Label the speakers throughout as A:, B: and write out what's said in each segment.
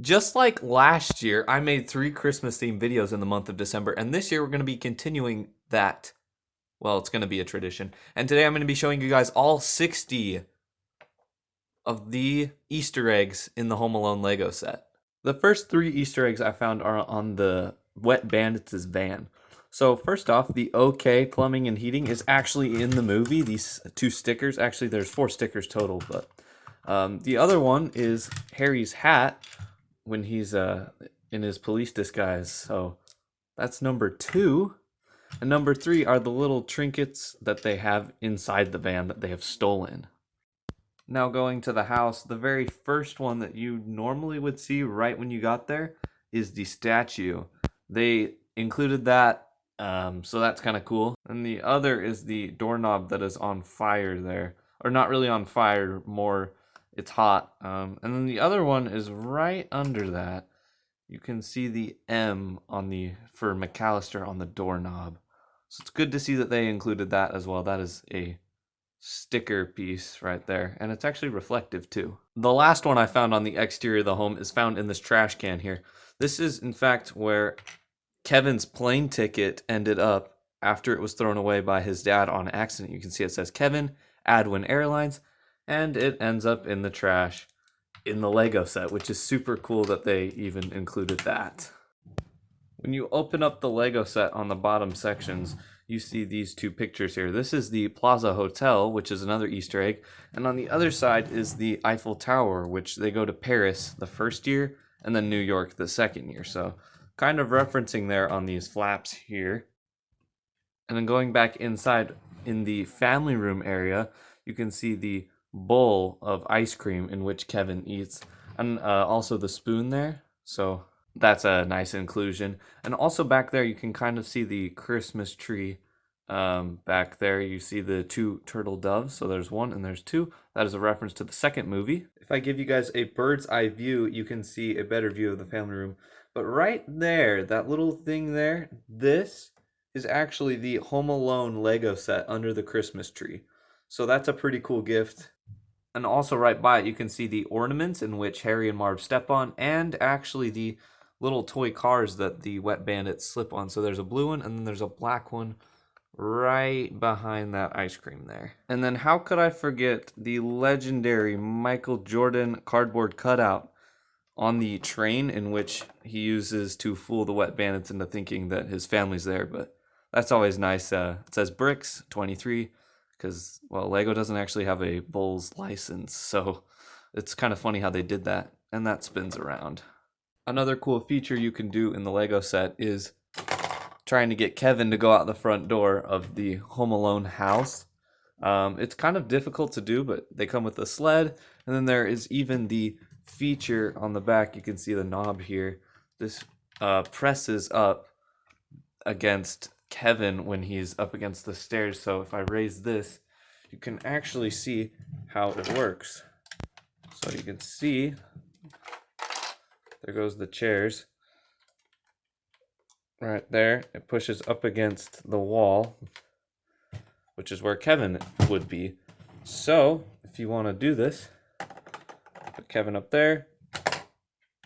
A: Just like last year, I made 3 Christmas-themed videos in the month of December, and this year we're going to be continuing that. Well, it's going to be a tradition. And today I'm going to be showing you guys all 60 of the Easter eggs in the Home Alone Lego set. The first 3 Easter eggs I found are on the Wet Bandits' van. So first off, the OK Plumbing and Heating is actually in the movie. These 2 stickers, actually there's 4 stickers total, but the other one is Harry's hat when he's in his police disguise. So that's number 2. And number 3 are the little trinkets that they have inside the van that they have stolen. Now going to the house, the very first one that you normally would see right when you got there is the statue. They included that, so that's kind of cool. And the other is the doorknob that is on fire there. Or not really on fire, more it's hot. And then the other one is right under that. You can see the M on for McAllister on the doorknob. So it's good to see that they included that as well. That is a sticker piece right there, and it's actually reflective too. The last one I found on the exterior of the home is found in this trash can here. This is in fact where Kevin's plane ticket ended up after it was thrown away by his dad on accident. You can see it says Kevin, Adwin Airlines, and it ends up in the trash in the Lego set, which is super cool that they even included that. When you open up the Lego set on the bottom sections, you see these 2 pictures here. This is the Plaza Hotel, which is another Easter egg, and on the other side is the Eiffel Tower, which they go to Paris the first year and then New York the second year. So kind of referencing there on these flaps here. And then going back inside in the family room area, you can see the bowl of ice cream in which Kevin eats, and also the spoon there. So that's a nice inclusion. And also back there, you can kind of see the Christmas tree. Back there, you see the 2 turtle doves. So there's 1 and there's 2. That is a reference to the second movie. If I give you guys a bird's eye view, you can see a better view of the family room. But right there, that little thing there, this is actually the Home Alone Lego set under the Christmas tree. So that's a pretty cool gift. And also right by it, you can see the ornaments in which Harry and Marv step on, and actually the little toy cars that the Wet Bandits slip on. So there's a blue one and then there's a black one right behind that ice cream there. And then how could I forget the legendary Michael Jordan cardboard cutout on the train in which he uses to fool the Wet Bandits into thinking that his family's there. But that's always nice. It says Bricks 23 because, well, Lego doesn't actually have a Bulls license. So it's kind of funny how they did that. And that spins around. Another cool feature you can do in the Lego set is trying to get Kevin to go out the front door of the Home Alone house. It's kind of difficult to do, but they come with a sled, and then there is even the feature on the back. You can see the knob here. This presses up against Kevin when he's up against the stairs. So if I raise this, you can actually see how it works. So you can see, there goes the chairs. Right there, it pushes up against the wall, which is where Kevin would be. So, if you want to do this, put Kevin up there.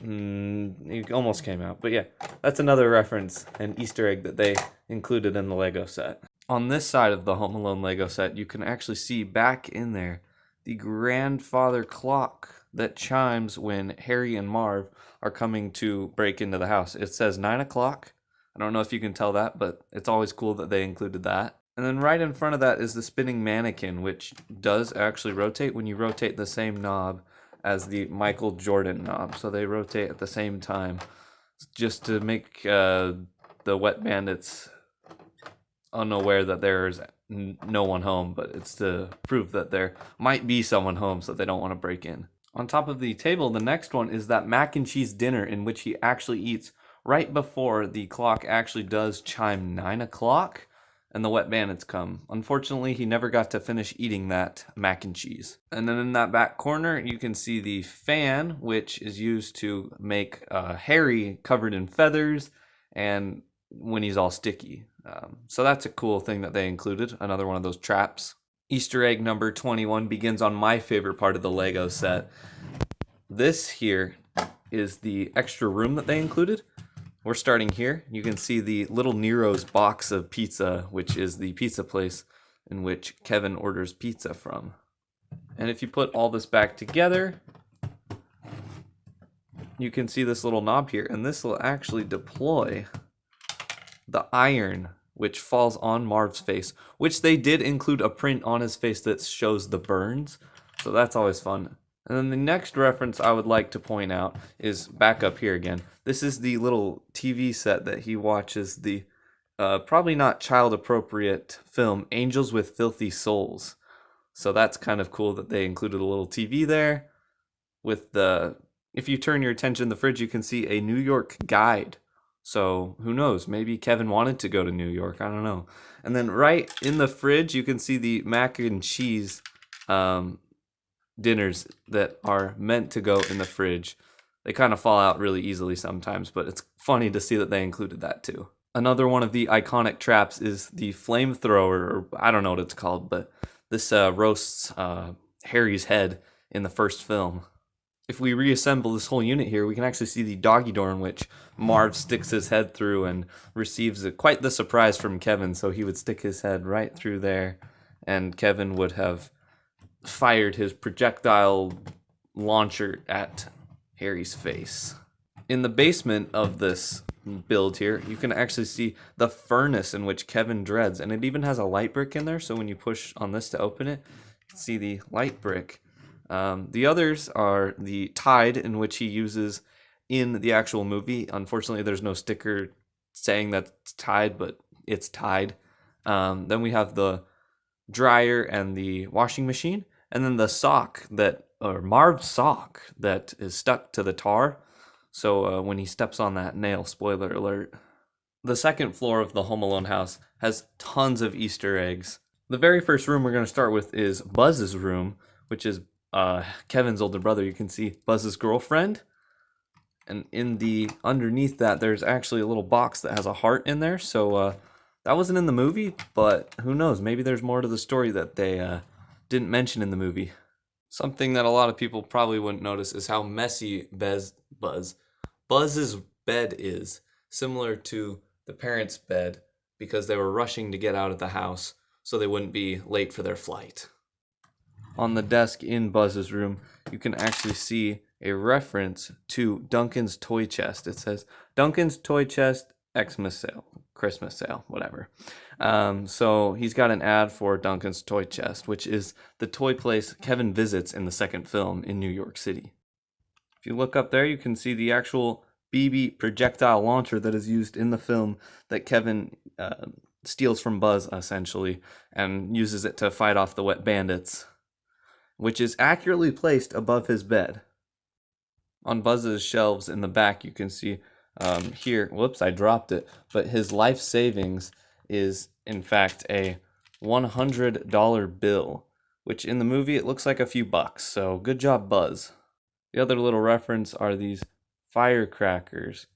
A: He almost came out, but yeah, that's another reference, an Easter egg that they included in the Lego set. On this side of the Home Alone Lego set, you can actually see back in there the grandfather clock that chimes when Harry and Marv are coming to break into the house. It says 9 o'clock. I don't know if you can tell that, but it's always cool that they included that. And then right in front of that is the spinning mannequin, which does actually rotate when you rotate the same knob as the Michael Jordan knob. So they rotate at the same time just to make the Wet Bandits unaware that there's no one home, but it's to prove that there might be someone home so they don't want to break in. On top of the table, the next one is that mac and cheese dinner in which he actually eats right before the clock actually does chime 9 o'clock and the Wet Bandits come. Unfortunately, he never got to finish eating that mac and cheese. And then in that back corner, you can see the fan, which is used to make Harry covered in feathers and when he's all sticky. So that's a cool thing that they included, another one of those traps. Easter egg number 21 begins on my favorite part of the Lego set. This here is the extra room that they included. We're starting here. You can see the Little Nero's box of pizza, which is the pizza place in which Kevin orders pizza from. And if you put all this back together, you can see this little knob here, and this will actually deploy the iron which falls on Marv's face, which they did include a print on his face that shows the burns, so that's always fun. And then the next reference I would like to point out is back up here again. This is the little TV set that he watches, the probably not child appropriate film Angels with Filthy Souls. So that's kind of cool that they included a little TV there. With the, if you turn your attention to the fridge, you can see a New York guide. So who knows, maybe Kevin wanted to go to New York, I don't know. And then right in the fridge, you can see the mac and cheese dinners that are meant to go in the fridge. They kind of fall out really easily sometimes, but it's funny to see that they included that too. Another one of the iconic traps is the flamethrower, or I don't know what it's called, but this roasts Harry's head in the first film. If we reassemble this whole unit here, we can actually see the doggy door in which Marv sticks his head through and receives quite the surprise from Kevin. So he would stick his head right through there, and Kevin would have fired his projectile launcher at Harry's face. In the basement of this build here, you can actually see the furnace in which Kevin dreads, and it even has a light brick in there, so when you push on this to open it, you can see the light brick. The others are the Tide, in which he uses in the actual movie. Unfortunately, there's no sticker saying that it's Tide, but it's Tide. Then we have the dryer and the washing machine, and then the sock that, or Marv's sock that is stuck to the tar. So when he steps on that nail, spoiler alert. The second floor of the Home Alone house has tons of Easter eggs. The very first room we're going to start with is Buzz's room, which is Kevin's older brother. You can see Buzz's girlfriend, and in the underneath that there's actually a little box that has a heart in there. So that wasn't in the movie, but who knows, maybe there's more to the story that they didn't mention in the movie. Something that a lot of people probably wouldn't notice is how messy Buzz's bed is, similar to the parents' bed, because they were rushing to get out of the house so they wouldn't be late for their flight. On the desk in Buzz's room, you can actually see a reference to Duncan's toy chest. It says, Duncan's toy chest, Xmas sale, Christmas sale, whatever. So he's got an ad for Duncan's toy chest, which is the toy place Kevin visits in the second film in New York City. If you look up there, you can see the actual BB projectile launcher that is used in the film that Kevin steals from Buzz, essentially, and uses it to fight off the wet bandits, which is accurately placed above his bed. On Buzz's shelves in the back, you can see here, whoops, I dropped it, but his life savings is, in fact, a $100 bill, which in the movie, it looks like a few bucks, so good job, Buzz. The other little reference are these firecrackers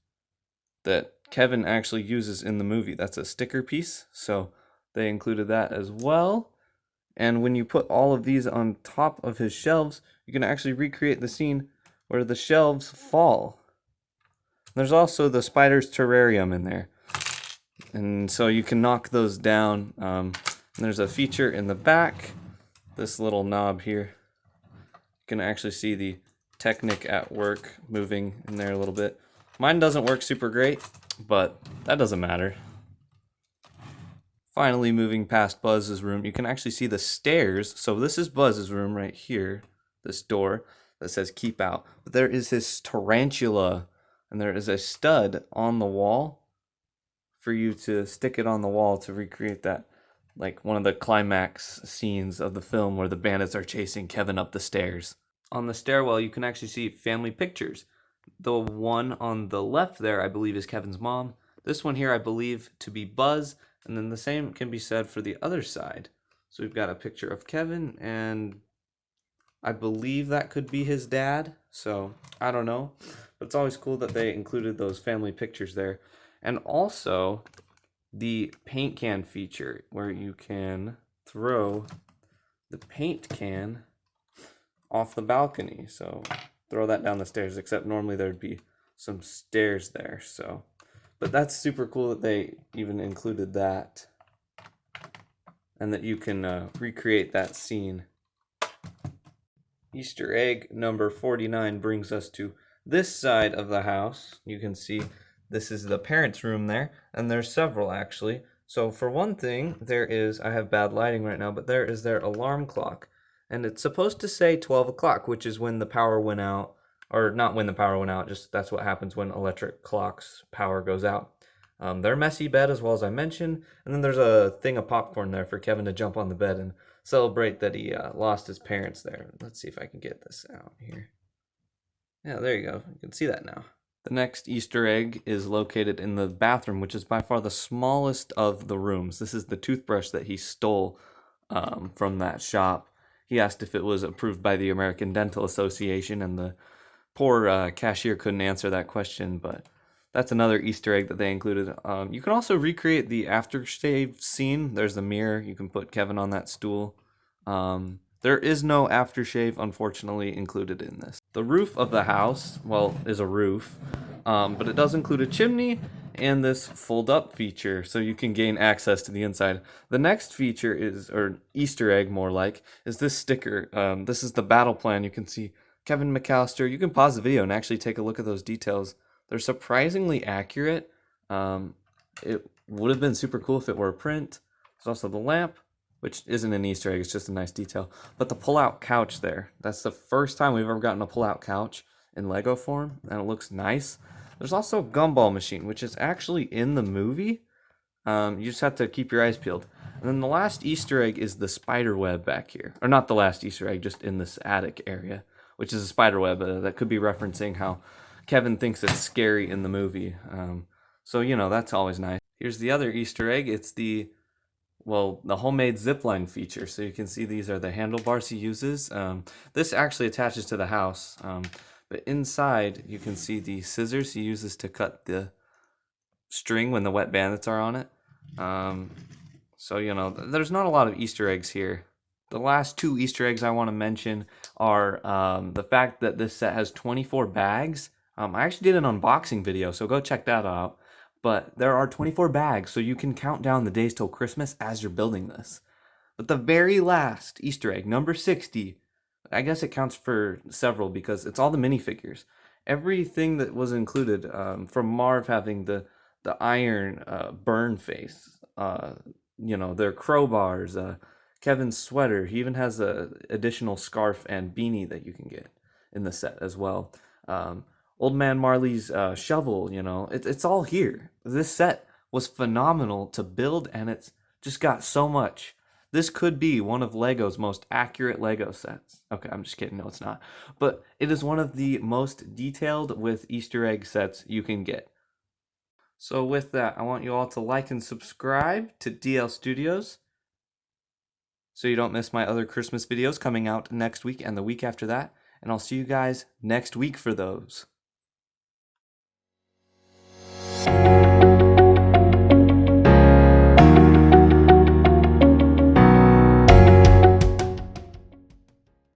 A: that Kevin actually uses in the movie. That's a sticker piece, so they included that as well. And when you put all of these on top of his shelves, you can actually recreate the scene where the shelves fall. There's also the spider's terrarium in there, and so you can knock those down. And there's a feature in the back, this little knob here. You can actually see the Technic at work moving in there a little bit. Mine doesn't work super great, but that doesn't matter. Finally, moving past Buzz's room, you can actually see the stairs. So this is Buzz's room right here, this door that says keep out. But there is this tarantula, and there is a stud on the wall for you to stick it on the wall to recreate that, like one of the climax scenes of the film where the bandits are chasing Kevin up the stairs. On the stairwell, you can actually see family pictures. The one on the left there, I believe, is Kevin's mom. This one here, I believe, to be Buzz. And then the same can be said for the other side. So we've got a picture of Kevin, and I believe that could be his dad. So I don't know. But it's always cool that they included those family pictures there. And also the paint can feature, where you can throw the paint can off the balcony. So throw that down the stairs, except normally there'd be some stairs there. So, but that's super cool that they even included that, and that you can recreate that scene. Easter egg number 49 brings us to this side of the house. You can see this is the parents' room there, and there's several actually. So for one thing, there is, I have bad lighting right now, but there is their alarm clock. And it's supposed to say 12 o'clock, which is when the power went out. Or not when the power went out, just that's what happens when electric clocks power goes out. Their messy bed, as well as I mentioned. And then there's a thing of popcorn there for Kevin to jump on the bed and celebrate that he lost his parents there. Let's see if I can get this out here. Yeah, there you go. You can see that now. The next Easter egg is located in the bathroom, which is by far the smallest of the rooms. This is the toothbrush that he stole from that shop. He asked if it was approved by the American Dental Association, and the poor cashier couldn't answer that question, but that's another Easter egg that they included. You can also recreate the aftershave scene. There's a mirror. You can put Kevin on that stool. There is no aftershave, unfortunately, included in this. The roof of the house, well, is a roof, but it does include a chimney and this fold-up feature, so you can gain access to the inside. The next feature is, or Easter egg more like, is this sticker. This is the battle plan. You can see Kevin McAllister. You can pause the video and actually take a look at those details. They're surprisingly accurate. It would have been super cool if it were a print. There's also the lamp, which isn't an Easter egg, it's just a nice detail. But the pull-out couch there, that's the first time we've ever gotten a pull-out couch in Lego form, and it looks nice. There's also a gumball machine, which is actually in the movie. You just have to keep your eyes peeled. And then the last Easter egg is the spider web back here. Or not the last Easter egg, just in this attic area, which is a spider web that could be referencing how Kevin thinks it's scary in the movie. So, you know, that's always nice. Here's the other Easter egg. It's the homemade zipline feature. So you can see these are the handlebars he uses. This actually attaches to the house. But inside, you can see the scissors he uses to cut the string when the wet bandits are on it. So, you know, there's not a lot of Easter eggs here. The last two Easter eggs I want to mention are the fact that this set has 24 bags. I actually did an unboxing video, so go check that out. But there are 24 bags, so you can count down the days till Christmas as you're building this. But the very last Easter egg, number 60, I guess it counts for several because it's all the minifigures. Everything that was included, from Marv having the iron burn face, you know, their crowbars, Kevin's sweater. He even has a additional scarf and beanie that you can get in the set as well. Old Man Marley's shovel, you know, it's all here. This set was phenomenal to build, and it's just got so much. This could be one of LEGO's most accurate LEGO sets. Okay, I'm just kidding. No, it's not. But it is one of the most detailed with Easter egg sets you can get. So with that, I want you all to like and subscribe to DL Studios so you don't miss my other Christmas videos coming out next week and the week after that. And I'll see you guys next week for those.